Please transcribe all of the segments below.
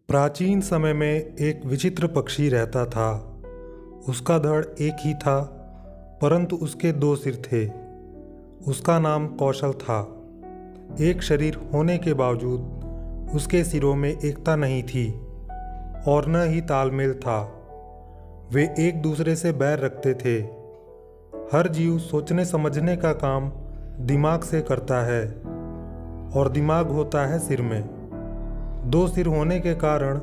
प्राचीन समय में एक विचित्र पक्षी रहता था। उसका धड़ एक ही था, परंतु उसके दो सिर थे। उसका नाम कौशल था। एक शरीर होने के बावजूद उसके सिरों में एकता नहीं थी और न ही तालमेल था। वे एक दूसरे से बैर रखते थे। हर जीव सोचने समझने का काम दिमाग से करता है और दिमाग होता है सिर में। दो सिर होने के कारण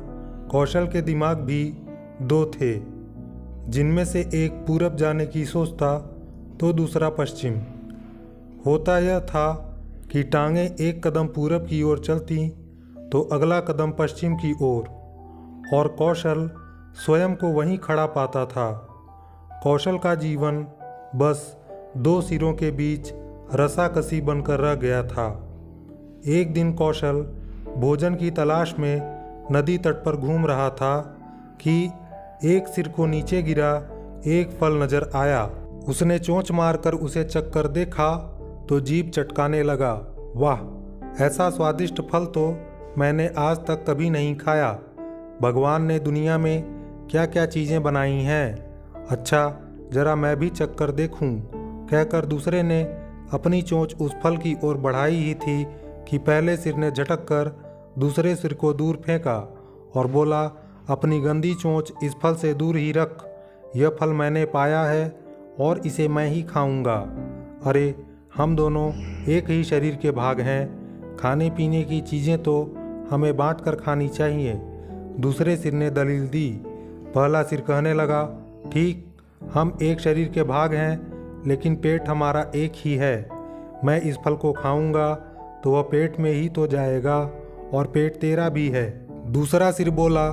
कौशल के दिमाग भी दो थे, जिनमें से एक पूरब जाने की सोचता तो दूसरा पश्चिम। होता यह था कि टांगें एक कदम पूरब की ओर चलती तो अगला कदम पश्चिम की ओर, और कौशल स्वयं को वहीं खड़ा पाता था। कौशल का जीवन बस दो सिरों के बीच रसाकसी बनकर रह गया था। एक दिन कौशल भोजन की तलाश में नदी तट पर घूम रहा था कि एक सिर को नीचे गिरा एक फल नजर आया। उसने चोंच मारकर उसे चखकर देखा तो जीभ चटकाने लगा। वाह, ऐसा स्वादिष्ट फल तो मैंने आज तक कभी नहीं खाया। भगवान ने दुनिया में क्या क्या चीज़ें बनाई हैं। अच्छा, जरा मैं भी चखकर देखूं, कहकर दूसरे ने अपनी चोंच उस फल की ओर बढ़ाई ही थी कि पहले सिर ने झटक कर दूसरे सिर को दूर फेंका और बोला, अपनी गंदी चोंच इस फल से दूर ही रख। यह फल मैंने पाया है और इसे मैं ही खाऊंगा। अरे, हम दोनों एक ही शरीर के भाग हैं। खाने पीने की चीज़ें तो हमें बांट कर खानी चाहिए। दूसरे सिर ने दलील दी। पहला सिर कहने लगा, ठीक, हम एक शरीर के भाग हैं, लेकिन पेट हमारा एक ही है। मैं इस फल को खाऊंगा तो वह पेट में ही तो जाएगा और पेट तेरा भी है। दूसरा सिर बोला,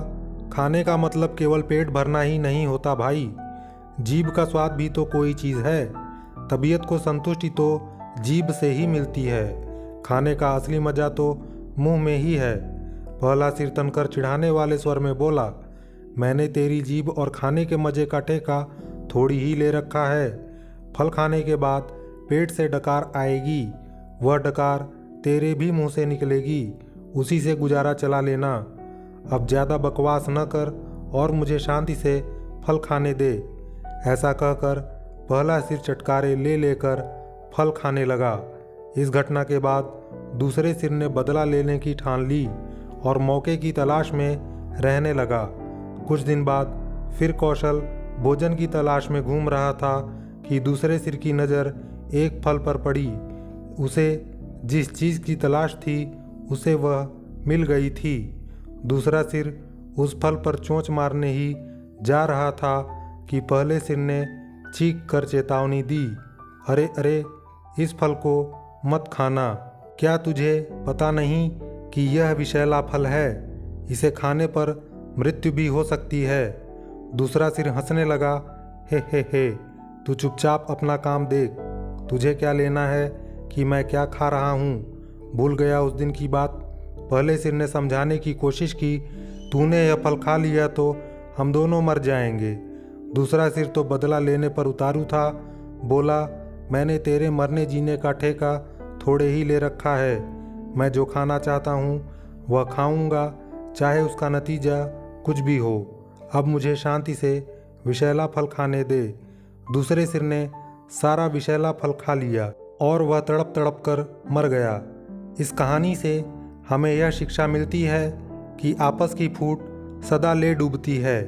खाने का मतलब केवल पेट भरना ही नहीं होता भाई। जीभ का स्वाद भी तो कोई चीज़ है। तबीयत को संतुष्टि तो जीभ से ही मिलती है। खाने का असली मज़ा तो मुंह में ही है। पहला सिर तनकर चिढ़ाने वाले स्वर में बोला, मैंने तेरी जीभ और खाने के मज़े का ठेका थोड़ी ही ले रखा है। फल खाने के बाद पेट से डकार आएगी। वह डकार तेरे भी मुंह से निकलेगी। उसी से गुजारा चला लेना। अब ज़्यादा बकवास न कर और मुझे शांति से फल खाने दे। ऐसा कहकर पहला सिर चटकारे ले लेकर फल खाने लगा। इस घटना के बाद दूसरे सिर ने बदला लेने की ठान ली और मौके की तलाश में रहने लगा। कुछ दिन बाद फिर कौशल भोजन की तलाश में घूम रहा था कि दूसरे सिर की नज़र एक फल पर पड़ी। उसे जिस चीज़ की तलाश थी उसे वह मिल गई थी। दूसरा सिर उस फल पर चोंच मारने ही जा रहा था कि पहले सिर ने चीख कर चेतावनी दी, अरे अरे, इस फल को मत खाना। क्या तुझे पता नहीं कि यह विषैला फल है? इसे खाने पर मृत्यु भी हो सकती है। दूसरा सिर हंसने लगा, हे, तू चुपचाप अपना काम देख। तुझे क्या लेना है कि मैं क्या खा रहा हूँ? भूल गया उस दिन की बात? पहले सिर ने समझाने की कोशिश की, तूने यह फल खा लिया तो हम दोनों मर जाएंगे। दूसरा सिर तो बदला लेने पर उतारू था। बोला, मैंने तेरे मरने जीने का ठेका थोड़े ही ले रखा है। मैं जो खाना चाहता हूँ वह खाऊंगा, चाहे उसका नतीजा कुछ भी हो। अब मुझे शांति से विषैला फल खाने दे। दूसरे सिर ने सारा विषैला फल खा लिया और वह तड़प तड़प कर मर गया। इस कहानी से हमें यह शिक्षा मिलती है कि आपस की फूट सदा ले डूबती है।